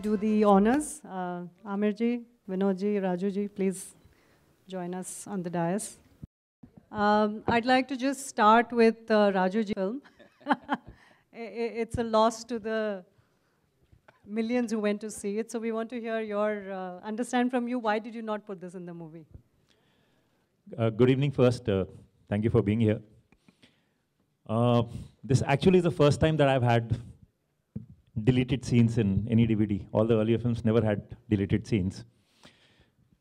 Do the honors. Amirji, Vinodji, Rajuji, please join us on the dais. I'd like to just start with Rajuji film. It's a loss to the millions who went to see it. So we want to hear your, understand from you, why did you not put this in the movie? Good evening first. Thank you for being here. This actually is the first time that I've had deleted scenes in any DVD. All the earlier films never had deleted scenes.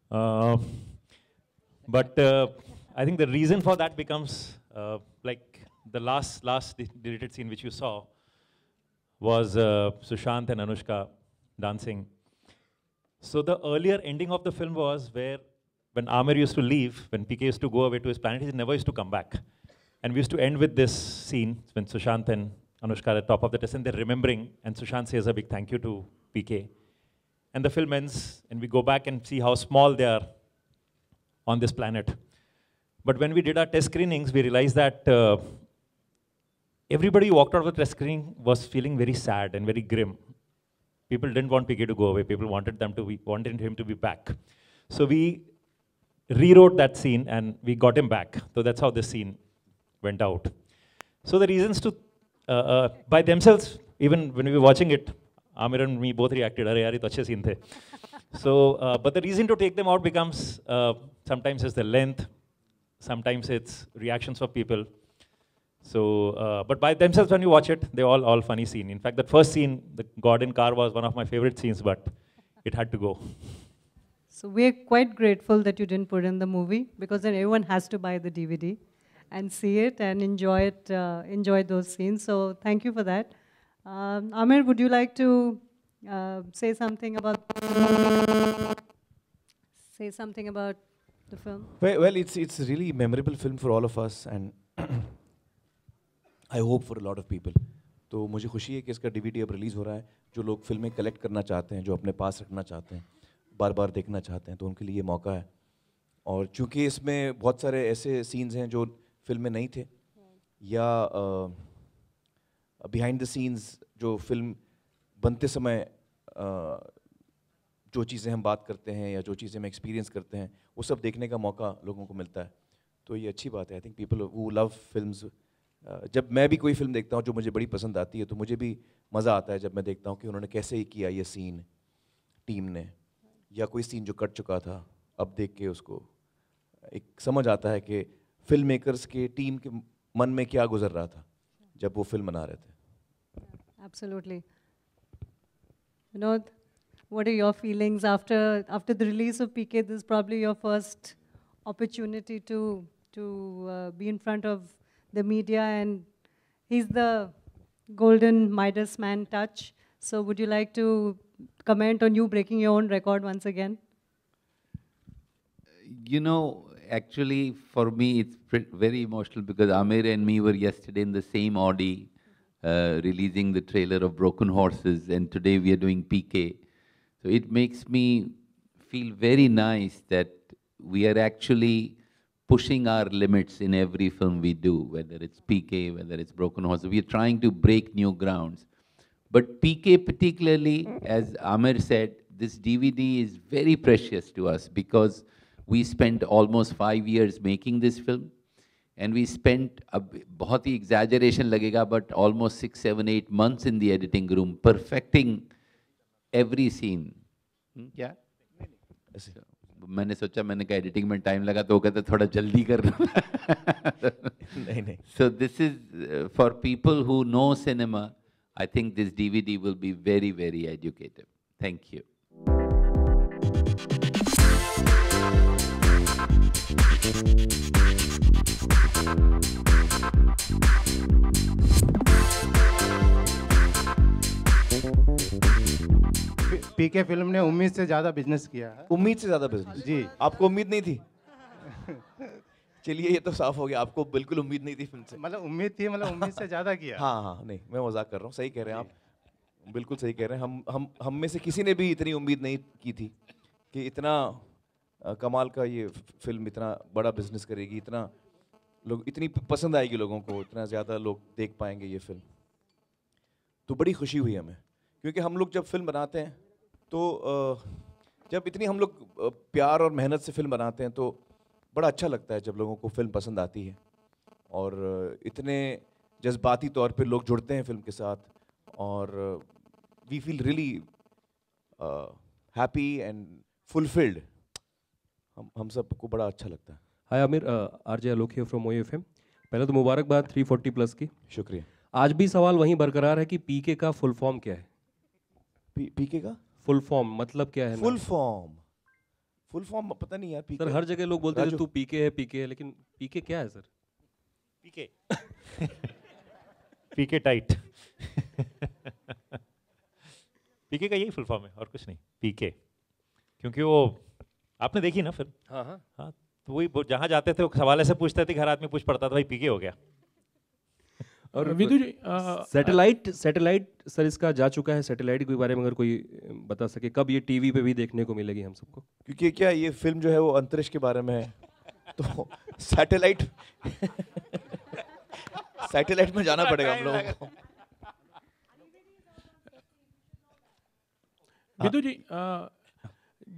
But I think the reason for that becomes like the last deleted scene which you saw was Sushant and Anushka dancing. So the earlier ending of the film was where when Aamir used to leave, when PK used to go away to his planet, he never used to come back. And we used to end with this scene when Sushant and Anushka are at the top of the test and they're remembering, and Sushant says a big thank you to PK. And the film ends, and we go back and see how small they are on this planet. But when we did our test screenings, we realized that everybody who walked out of the test screening was feeling very sad and very grim. People didn't want PK to go away. People wanted him to be back. So we rewrote that scene and we got him back. So that's how this scene went out. So the reasons to, by themselves, even when we were watching it, Aamir and me both reacted, "Are yaar, ye to achhe scene the." So, but the reason to take them out becomes, sometimes it's the length, sometimes it's reactions of people. So, but by themselves when you watch it, they're all funny scene. In fact, that first scene, the Gordon car was one of my favorite scenes, but it had to go. So we're quite grateful that you didn't put in the movie, because then everyone has to buy the DVD and see it and enjoy it, enjoy those scenes. So thank you for that. Aamir, would you like to say something about the film? Well, it's a really memorable film for all of us, and I hope for a lot of people. तो मुझे खुशी है कि इसका DVD अब release हो रहा है. जो लोग फिल्में कलेक्ट करना चाहते हैं, जो अपने पास रखना चाहते हैं, बार बार देखना चाहते हैं, तो उनके लिए ये मौका है. और चूँकि इसमें बहुत सारे ऐसे सीन्स हैं जो फिल्म में नहीं थे, या बिहाइंड द सीन्स जो फिल्म बनते समय जो चीज़ें हम बात करते हैं या जो चीज़ें हम एक्सपीरियंस करते हैं, वो सब देखने का मौका लोगों को मिलता है. तो ये अच्छी बात है. I think people who love films, जब मैं भी कोई फिल्म देखता हूँ जो मुझे बड़ी पसंद आती है, तो मुझे भी मज़ा आता है जब मैं देखता हूँ कि उन्होंने कैसे किया ये सीन टीम ने, या कोई सीन जो कट चुका था, अब देख के उसको एक समझ आता है कि फिल्म मेकर्स के टीम के मन में क्या गुजर रहा था जब वो फिल्म बना रहे थे. Absolutely. Vinod, what are your feelings after the release of PK? This is probably your first opportunity to be in front of the media, and he's the golden Midas man touch. So would you like to comment on you breaking your own record once again? You know, actually for me it's very emotional because Aamir and me were yesterday in the same Audi releasing the trailer of Broken Horses, and today we are doing PK. So it makes me feel very nice that we are actually pushing our limits in every film we do, whether it's PK, whether it's Broken Horses. We are trying to break new grounds. But PK particularly, as Aamir said, this DVD is very precious to us because we spent almost 5 years making this film, and we spent, बहुत ही exaggeration लगेगा, but almost 6, 7, 8 months in the editing room, perfecting every scene. क्या? मैंने सोचा, मैंने कहा editing में time लगा, तो वो कहते थोड़ा जल्दी करना. नहीं. So this is for people who know cinema. I think this DVD will be very, very educative. Thank you. PK film ने उम्मीद से ज़्यादा बिजनेस किया है. उम्मीद से ज़्यादा बिजनेस? जी. आपको उम्मीद नहीं थी? चलिए, ये तो साफ हो गया, आपको बिल्कुल उम्मीद नहीं थी फिल्म से. मतलब उम्मीद थी, मतलब उम्मीद से ज़्यादा किया. हाँ, नहीं, मैं मजाक कर रहा हूँ. सही कह रहे हैं आप, बिल्कुल सही कह रहे हैं. हम में से किसी ने भी इतनी उम्मीद नहीं की थी कि इतना कमाल का ये फिल्म इतना बड़ा बिजनेस करेगी, इतना लोग, इतनी पसंद आएगी लोगों को, इतना ज़्यादा लोग देख पाएंगे ये फिल्म. तो बड़ी खुशी हुई हमें क्योंकि हम लोग जब फिल्म बनाते हैं तो जब इतनी हम लोग प्यार और मेहनत से फिल्म बनाते हैं तो बड़ा अच्छा लगता है जब लोगों को फिल्म पसंद आती है और इतने जज्बाती तौर पे लोग जुड़ते हैं फिल्म के साथ और we feel really happy and fulfilled. हम सबको बड़ा अच्छा लगता है। Hi Aamir, RJ Alok here from मोयो एफएम। पहले तो मुबारकबाद 340 प्लस की। शुक्रिया। आज भी सवाल वहीं बरकरार है कि पीके का फुल फॉर्म क्या है? पीके का फुल फॉर्म मतलब क्या है? फुल फॉर्म पता नहीं यार। पीके सर हर जगह लोग बोलते हैं तू पीके है, लेकिन पीके क्या है सर? पीके पीके टाइट पीके का यही फुल फॉर्म है और कुछ नहीं। पीके क्योंकि वो आपने देखी ना फिल्म? हाँ हाँ हाँ, तो वही जहाँ जाते थे वो सवाल ऐसे पूछते थे, हर आदमी पूछ पड़ता था भाई पीके हो गया। और विदु जी सैटेलाइट सर इसका जा चुका है। सैटेलाइट के बारे में अगर कोई बता सके कब ये टीवी पे भी देखने को मिलेगी हम सबको? क्योंकि क्या ये फिल्म जो है वो अंतरिक्ष के बारे में है तो सैटेलाइट सैटेलाइट में जाना पड़ेगा हम लोगों को। विदु जी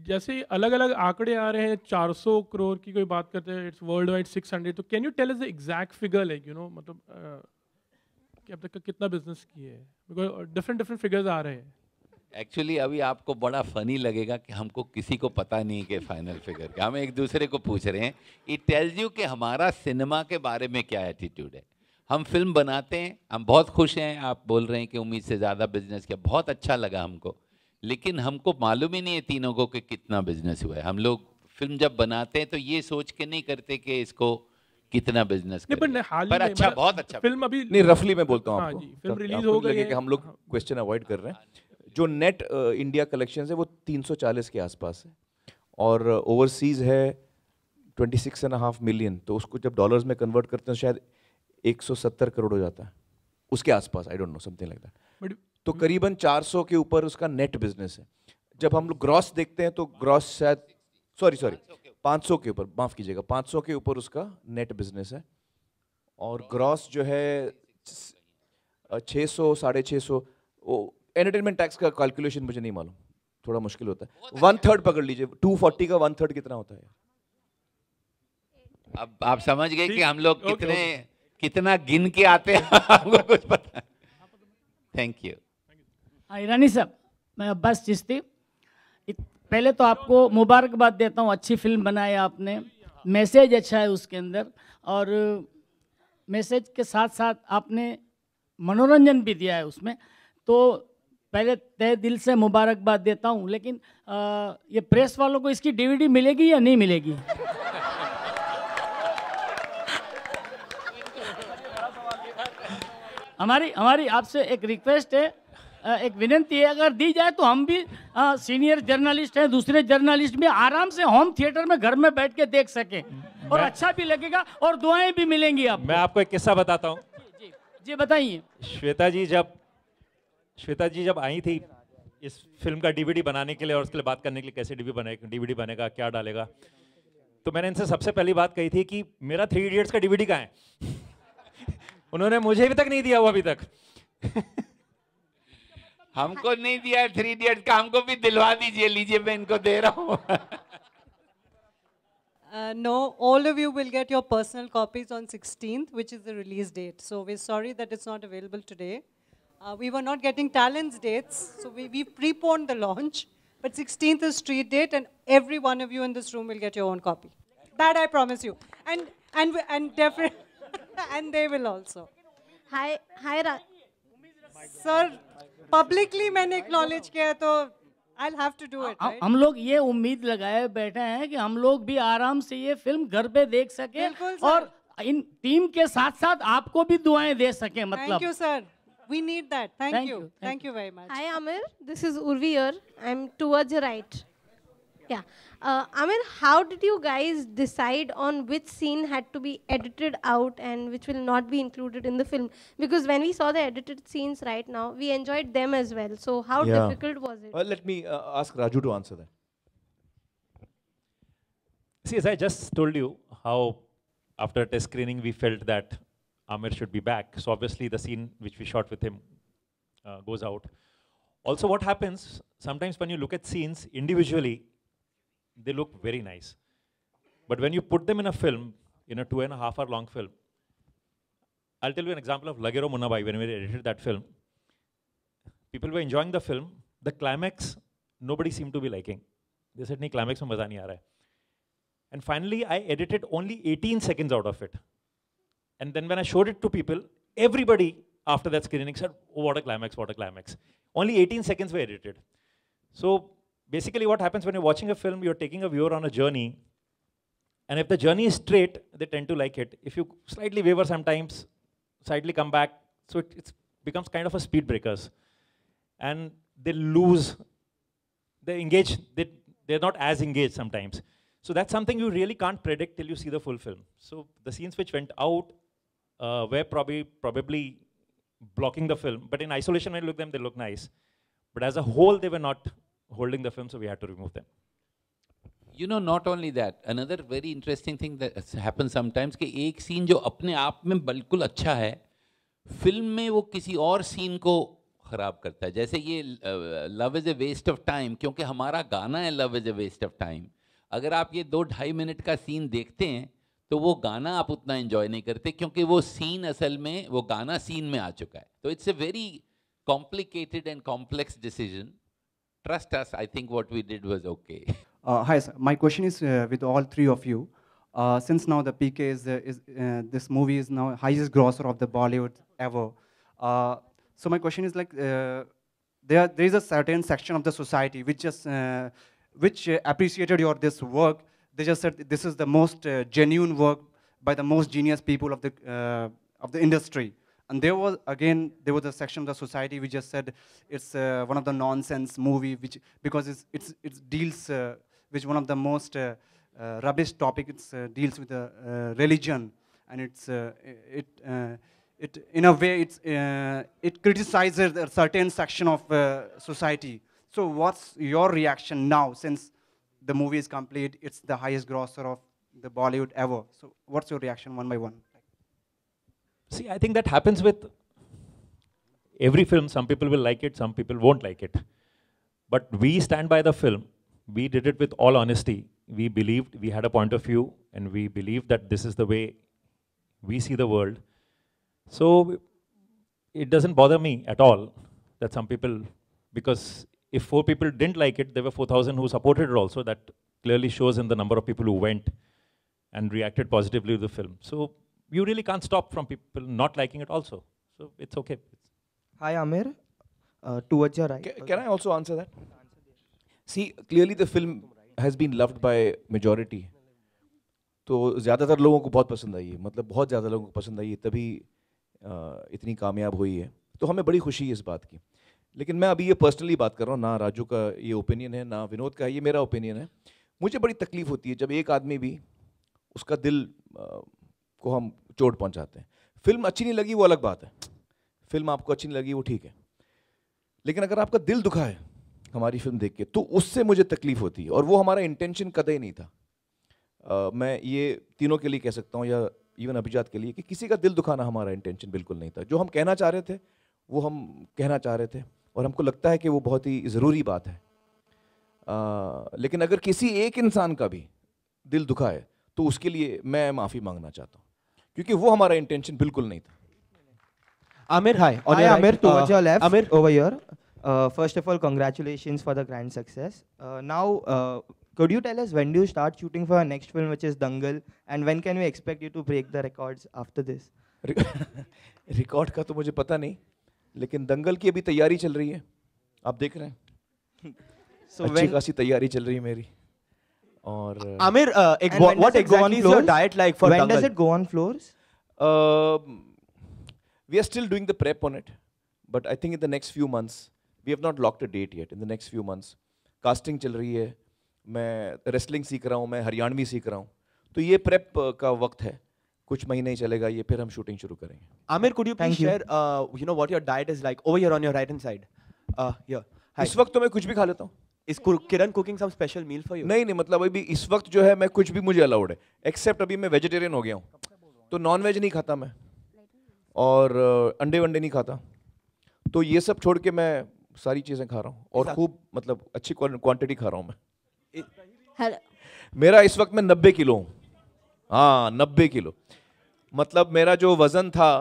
जैसे अलग अलग आंकड़े आ रहे हैं, 400 करोड़ की कोई बात करते हैं, इट्स वर्ल्ड वाइड 600, तो can you tell us the exact figure, like you know, मतलब कि अब तक का कितना बिजनेस किए हैं? बिकॉज डिफरेंट फिगर्स आ रहे हैं। एक्चुअली अभी आपको बड़ा फनी लगेगा कि हमको किसी को पता नहीं कि फाइनल फिगर का, हम एक दूसरे को पूछ रहे हैं। इट टेल्स यू कि हमारा सिनेमा के बारे में क्या एटीट्यूड है। हम फिल्म बनाते हैं, हम बहुत खुश हैं, आप बोल रहे हैं कि उम्मीद से ज़्यादा बिजनेस किया, बहुत अच्छा लगा हमको, लेकिन हमको मालूम ही नहीं है तीनों को कि कितना बिजनेस हुआ है। हम लोग फिल्म जब बनाते हैं तो ये सोच के नहीं करते कि इसको कितना बिजनेस पर अच्छा, बहुत अच्छा फिल्म अभी नहीं, रफली मैं बोलता हूँ हाँ आपको, जी, फिल्म रिलीज हो गई है। हम लोग क्वेश्चन अवॉइड कर रहे हैं। जो नेट इंडिया कलेक्शन है वो 340 के आसपास है और ओवरसीज है 26.5 मिलियन, तो उसको जब डॉलर्स में कन्वर्ट करते हैं शायद 170 करोड़ हो जाता है उसके आसपास, I don't know, something like that. तो करीबन 400 के ऊपर उसका नेट बिजनेस है। जब हम लोग ग्रॉस देखते हैं तो ग्रॉस शायद सॉरी 500 के ऊपर, माफ कीजिएगा, 500 के ऊपर उसका नेट बिजनेस है और ग्रॉस जो है 600 650। वो एंटरटेनमेंट टैक्स का कैलकुलेशन मुझे नहीं मालूम, थोड़ा मुश्किल होता है। 1/3 पकड़ लीजिए, 240 का 1/3 कितना होता है? अब आप समझ गए कि हम लोग कितना गिन के आते हैं हमको कुछ पता। Thank you. ईरानी साहब, मैं अब्बास चिश्ती। पहले तो आपको मुबारकबाद देता हूँ, अच्छी फिल्म बनाई आपने, मैसेज अच्छा है उसके अंदर, और मैसेज के साथ साथ आपने मनोरंजन भी दिया है उसमें, तो पहले तहे दिल से मुबारकबाद देता हूँ। लेकिन ये प्रेस वालों को इसकी डीवीडी मिलेगी या नहीं मिलेगी? हमारी आपसे एक रिक्वेस्ट है, एक विनती है, अगर दी जाए तो हम भी सीनियर जर्नलिस्ट हैं, दूसरे जर्नलिस्ट भी आराम से होम थिएटर में घर में बैठ के देख सकें और अच्छा भी लगेगा और दुआएं भी मिलेंगी आपको। मैं आपको एक किस्सा बताता हूँ। जी बताइए। श्वेता जी जब आई थी इस फिल्म का डीवीडी बनाने के लिए और उसके लिए बात करने के लिए कैसे डीवीडी बनेगा, क्या डालेगा, तो मैंने इनसे सबसे पहली बात कही थी कि मेरा 3 इडियट्स का डीवीडी कहाँ है? उन्होंने मुझे अभी तक नहीं दिया वो अभी तक। हमको नहीं दिया है 3 इडियट्स का, हमको भी दिलवा दीजिए, लीजिए मैं इनको दे रहा हूँ। No, all of you will get your personal copies on 16th, which is the release date. So we're sorry that it's not available today. We were not getting talents dates, so we preponed the launch. But 16th is street date, and every one of you in this room will get your own copy. That I promise you. And definitely, and they will also. Hi, Sir, publicly मैंने acknowledge किया तो I'll have to do it. Right? हम लोग ये उम्मीद लगाए बैठे हैं कि हम लोग भी आराम से ये फिल्म घर पे देख सके और इन टीम के साथ साथ आपको भी दुआएं दे सके। मतलब Thank you, sir. We need that. Thank you. Thank you very much. Hi Amir, this is Urvi here. I'm towards your right. Yeah. Amir, how did you guys decide on which scene had to be edited out and which will not be included in the film? Because when we saw the edited scenes right now, we enjoyed them as well. So how difficult was it? Well, let me ask Raju to answer that. See, as I just told you, how after test screening we felt that Amir should be back. So obviously the scene which we shot with him goes out. Also, what happens sometimes when you look at scenes individually, they look very nice. But when you put them in a film, in a 2.5 hour long film, I'll tell you an example of Lagero Munnabai when we edited that film. People were enjoying the film. The climax, nobody seemed to be liking. They said, "Nahi, climax mein maza nahi aa raha hai." And finally, I edited only 18 seconds out of it. And then when I showed it to people, everybody after that screening said, "Oh, what a climax, what a climax." Only 18 seconds were edited. So basically what happens when you're watching a film, you're taking a viewer on a journey. And if the journey is straight, they tend to like it. If you slightly waver sometimes, slightly come back, so it becomes kind of a speed breakers. And they lose, they engage, they're not as engaged sometimes. So that's something you really can't predict till you see the full film. So the scenes which went out were probably blocking the film. But in isolation, when you look at them, they look nice. But as a whole, they were not holding the film, so we had to remove them. You know, not only that, another very interesting thing that happens sometimes कि एक scene जो अपने आप में बिल्कुल अच्छा है, film में वो किसी और scene को खराब करता है. जैसे ये Love is a waste of time, क्योंकि हमारा गाना है Love is a waste of time. अगर आप ये 2-2.5 मिनट का scene देखते हैं, तो वो गाना आप उतना enjoy नहीं करते, क्योंकि वो scene असल में वो गाना scene में आ चुका है. तो it's a very complicated and complex decision. Trust us, I think what we did was okay. Hi, sir. My question is with all three of you. Since now the PK this movie is now highest grosser of the Bollywood ever. So my question is like, there is a certain section of the society which just which appreciated this work. They just said this is the most genuine work by the most genius people of the industry. And there was a section of the society which just said it's one of the nonsense movie because it deals with one of the most rubbish topic. It deals with religion, and it in a way it criticizes a certain section of society. So what's your reaction now, since the movie is complete? It's the highest grosser of the Bollywood ever. So what's your reaction one by one? See, I think that happens with every film. Some people will like it, some people won't like it. But we stand by the film. We did it with all honesty. We believed, we had a point of view, and we believed that this is the way we see the world. So it doesn't bother me at all that some people, because if 4 people didn't like it, there were 4,000 who supported it also. That clearly shows in the number of people who went and reacted positively to the film. So you really can't stop from people not liking it also. So it's okay. Hi, Amir. Towards your right. Can I also answer that? See, clearly the film has been loved by majority. तो ज़्यादातर लोगों को बहुत पसंद आई है, मतलब बहुत ज़्यादा लोगों को पसंद आई है, तभी इतनी कामयाब हुई है. तो हमें बड़ी खुशी है इस बात की. लेकिन मैं अभी ये पर्सनली बात कर रहा हूँ, ना राजू का ये ओपिनियन है, ना विनोद का, ये मेरा ओपिनियन है. मुझे बड़ी तकलीफ होती है जब एक आदमी भी उसका दिल को हम चोट पहुंचाते हैं. फिल्म अच्छी नहीं लगी वो अलग बात है, फिल्म आपको अच्छी नहीं लगी वो ठीक है, लेकिन अगर आपका दिल दुखा है हमारी फिल्म देख के, तो उससे मुझे तकलीफ होती है, और वो हमारा इंटेंशन कदे नहीं था. मैं ये तीनों के लिए कह सकता हूँ, या इवन अभिजात के लिए, कि किसी का दिल दुखाना हमारा इंटेंशन बिल्कुल नहीं था. जो हम कहना चाह रहे थे वो हम कहना चाह रहे थे, और हमको लगता है कि वो बहुत ही ज़रूरी बात है. लेकिन अगर किसी एक इंसान का भी दिल दुखा है तो उसके लिए मैं माफ़ी मांगना चाहता हूँ, क्योंकि वो हमारा इंटेंशन बिल्कुल नहीं था. Amir, hi. Hi, Amir, towards your left, Amir, over here. First of all, congratulations for the grand success. Now, could you tell us when do you start shooting for our next film, which is Dangal, and when can we expect you to break the records after this? Record का तो मुझे पता नहीं, लेकिन दंगल की अभी तैयारी चल रही है, आप देख रहे हैं. So अच्छी खासी तैयारी चल रही है मेरी. और Amir, what exactly is your diet like for Dangal? When does it go on floors? We are still doing the prep on it, but I think in the next few months, we have not locked a date yet. In the next few months, casting चल रही है, मैं wrestling सीख रहा हूँ, मैं हरियाणवी सीख रहा हूँ, तो ये prep का वक्त है, कुछ महीने ही चलेगा ये, फिर हम shooting शुरू करेंगे. Amir, could you please share, what your diet is like over here on your right hand side? Here. Hi. इस वक्त तो मैं कुछ भी खा लेता हूँ. Is Kiran cooking some special meal for you? नहीं, मतलब अभी इस वक्त जो है मैं कुछ भी मुझे अलाउड है, except अभी मैं vegetarian हो गया हूँ, तो नॉन वेज नहीं खाता मैं, और अंडे वंडे नहीं खाता, तो ये सब छोड़ के मैं सारी चीज़ें खा रहा हूँ और खूब मतलब अच्छी क्वांटिटी खा रहा हूँ मैं। हेलो, मेरा इस वक्त मैं 90 किलो हूँ। हाँ 90 किलो, मतलब मेरा जो वज़न था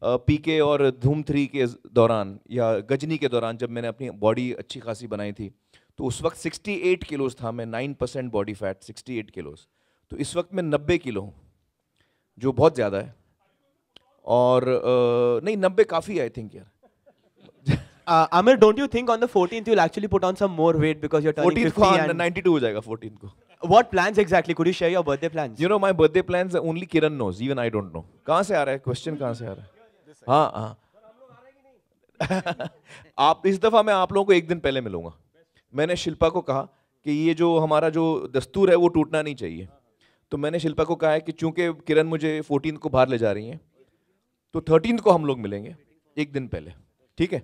पीके और धूम 3 के दौरान या गजनी के दौरान जब मैंने अपनी बॉडी अच्छी खासी बनाई थी, तो उस वक्त 68 किलोज था मैं, 9% बॉडी फैट, 68 किलोज। तो इस वक्त मैं 90 किलो हूँ, जो बहुत ज़्यादा है। और नहीं 90 काफ़ी है आई थिंक यार। Amir, don't you think on the 14th you'll actually put on some more weight because you're turning 14th 50 को and 92 हो जाएगा 14th को। What plans exactly? Could you share your birthday plans? You know my birthday plans only Kiran knows, even I don't know. कहाँ से आ रहा है question, कहाँ से आ रहा है? हाँ हाँ आप इस दफ़ा मैं आप लोगों को एक दिन पहले मिलूंगा। मैंने शिल्पा को कहा कि ये जो हमारा जो दस्तूर है वो टूटना नहीं चाहिए, तो मैंने शिल्पा को कहा है कि चूंकि किरण मुझे 14th को बाहर ले जा रही हैं, तो 13th को हम लोग मिलेंगे एक दिन पहले, ठीक है?